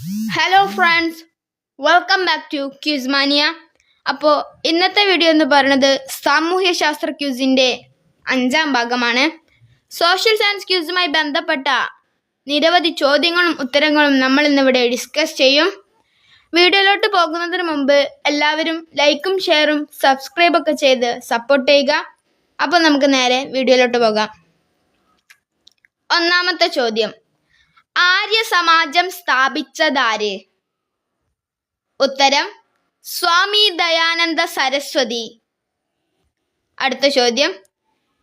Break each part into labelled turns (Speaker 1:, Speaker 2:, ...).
Speaker 1: Hello friends, welcome back to Quizmania. അപ്പോൾ ഇന്നത്തെ video എന്ന് പറയുന്നത് സാമൂഹ്യശാസ്ത്ര ക്യൂസിൻ്റെ 5ാം ഭാഗമാണ്. സോഷ്യൽ സയൻസ് ക്യൂസുമായി ബന്ധപ്പെട്ട നിരവധി ചോദ്യങ്ങളും ഉത്തരങ്ങളും നമ്മൾ ഇന്നിവിടെ ഡിസ്കസ് ചെയ്യും. വീഡിയോയിലോട്ട് പോകുന്നതിന് മുമ്പ് എല്ലാവരും ലൈക്കും ഷെയറും സബ്സ്ക്രൈബൊക്കെ ചെയ്ത് സപ്പോർട്ട് ചെയ്യുക. അപ്പോൾ നമുക്ക് നേരെ വീഡിയോയിലോട്ട് പോകാം. ഒന്നാമത്തെ ചോദ്യം, ആര്യ സമാജം സ്ഥാപിച്ചതാര്? ഉത്തരം സ്വാമി ദയാനന്ദ സരസ്വതി. അടുത്ത ചോദ്യം,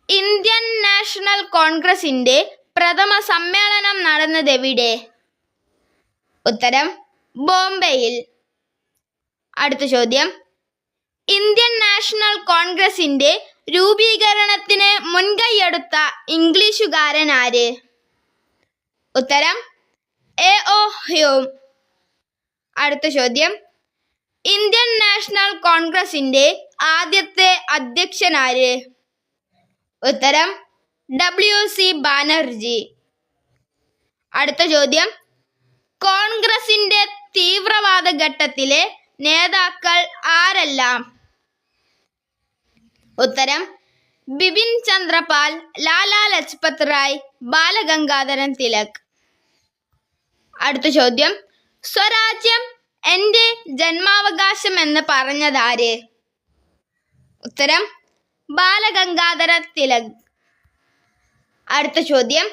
Speaker 1: ഇന്ത്യൻ നാഷണൽ കോൺഗ്രസിന്റെ പ്രഥമ സമ്മേളനം നടന്നത് എവിടെ? ഉത്തരം ബോംബെയിൽ. അടുത്ത ചോദ്യം, ഇന്ത്യൻ നാഷണൽ കോൺഗ്രസിന്റെ രൂപീകരണത്തിന് മുൻകൈയെടുത്ത ഇംഗ്ലീഷുകാരൻ ആര്? ഉത്തരം എ.ഒ. ഹ്യൂം. അടുത്ത ചോദ്യം, ഇന്ത്യൻ നാഷണൽ കോൺഗ്രസിന്റെ ആദ്യത്തെ അധ്യക്ഷൻ ആര്? ഉത്തരം W.C. ബാനർജി. അടുത്ത ചോദ്യം, കോൺഗ്രസിന്റെ തീവ്രവാദ ഘട്ടത്തിലെ നേതാക്കൾ ആരെല്ലാം? ഉത്തരം ബിപിൻ ചന്ദ്രപാൽ, ലാലാ ലജ്പത് റായ്, ബാലഗംഗാധരൻ തിലക്. അടുത്ത ചോദ്യം, സ്വരാജ്യം എൻ്റെ ജന്മാവകാശം എന്ന് പറഞ്ഞതാര്? ഉത്തരം ബാലഗംഗാധര തിലക്. അടുത്ത ചോദ്യം,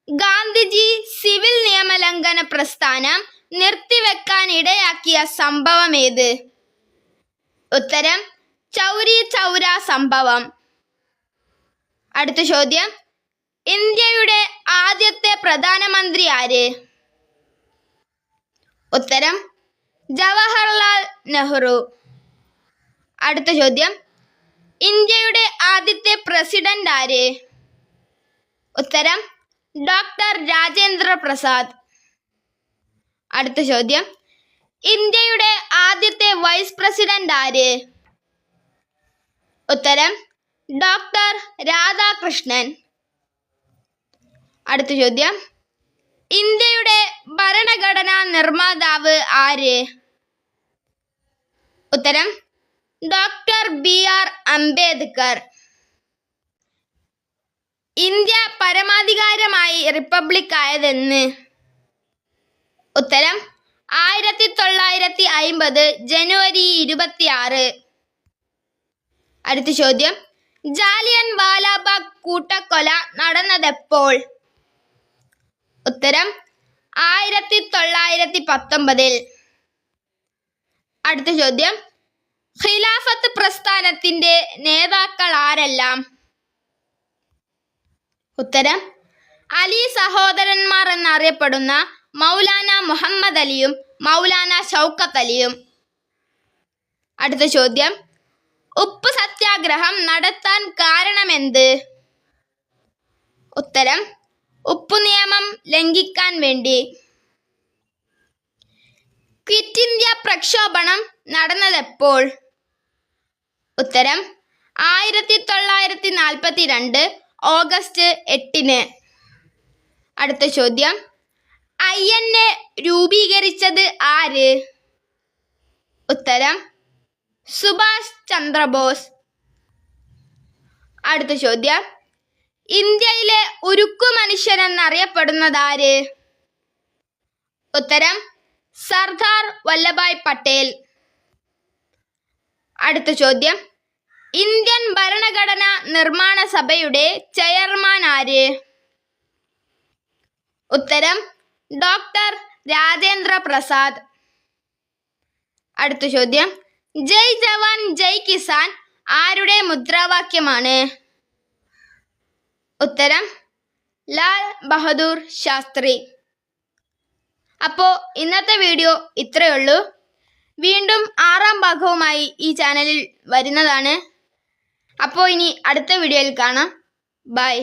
Speaker 1: ഗാന്ധിജി സിവിൽ നിയമലംഘന പ്രസ്ഥാനം നിർത്തിവെക്കാൻ ഇടയാക്കിയ സംഭവം ഏത്? ഉത്തരം ചൗരി ചൗര സംഭവം. അടുത്ത ചോദ്യം, ഇന്ത്യയുടെ ആദ്യത്തെ പ്രധാനമന്ത്രി ആര്? ഉത്തരം ജവഹർലാൽ നെഹ്റു. അടുത്ത ചോദ്യം, ഇന്ത്യയുടെ ആദ്യത്തെ പ്രസിഡന്റ് ആര്? ഉത്തരം ഡോക്ടർ രാജേന്ദ്ര പ്രസാദ്. അടുത്ത ചോദ്യം, ഇന്ത്യയുടെ ആദ്യത്തെ വൈസ് പ്രസിഡന്റ് ആര്? ഉത്തരം ഡോക്ടർ രാധാകൃഷ്ണൻ. അടുത്ത ചോദ്യം, ഇന്ത്യയുടെ ഭരണഘടനാ നിർമ്മാതാവ് ആര്? ഉത്തരം ഡോക്ടർ B.R. അംബേദ്കർ. ഇന്ത്യ പരമാധികാരമായി റിപ്പബ്ലിക് ആയതെന്ന്? ഉത്തരം 1950 ജനുവരി 26. അടുത്ത ചോദ്യം, ജാലിയൻ വാലാബാഗ് കൂട്ടക്കൊല നടന്നതെപ്പോൾ? ഉത്തരം 1919. അടുത്ത ചോദ്യം, ഖിലാഫത്ത് പ്രസ്ഥാനത്തിന്റെ നേതാക്കൾ ആരെല്ലാം? ഉത്തരം അലി സഹോദരന്മാർ എന്നറിയപ്പെടുന്ന മൗലാന മുഹമ്മദ് അലിയും മൗലാന ഷൗക്കത്ത് അലിയും. അടുത്ത ചോദ്യം, ഉപ്പ് സത്യാഗ്രഹം നടത്താൻ കാരണമെന്ത്? ഉത്തരം ഉപ്പു നിയമം ലംഘിക്കാൻ വേണ്ടി. ക്വിറ്റ് ഇന്ത്യ പ്രക്ഷോഭണം നടന്നതെപ്പോൾ? ഉത്തരം 1942 ഓഗസ്റ്റ് 8. അടുത്ത ചോദ്യം, INA രൂപീകരിച്ചത് ആര്? ഉത്തരം സുഭാഷ് ചന്ദ്രബോസ്. അടുത്ത ചോദ്യം, ഇന്ത്യയിലെ ഉരുക്കു മനുഷ്യൻ എന്നറിയപ്പെടുന്നതാര്? ഉത്തരം സർദാർ വല്ലഭായ് പട്ടേൽ. അടുത്ത ചോദ്യം, ഇന്ത്യൻ ഭരണഘടനാ നിർമ്മാണ സഭയുടെ ചെയർമാൻ ആര്? ഉത്തരം ഡോക്ടർ രാജേന്ദ്ര പ്രസാദ്. അടുത്ത ചോദ്യം, ജയ് ജവാൻ ജയ് കിസാൻ ആരുടെ മുദ്രാവാക്യമാണ്? ഉത്തരം ലാൽ ബഹദൂർ ശാസ്ത്രി. അപ്പോൾ ഇന്നത്തെ വീഡിയോ ഇത്രയേ ഉള്ളൂ. വീണ്ടും 6ാം ഭാഗവുമായി ഈ ചാനലിൽ വരുന്നതാണ്. അപ്പോൾ ഇനി അടുത്ത വീഡിയോയിൽ കാണാം. ബൈ.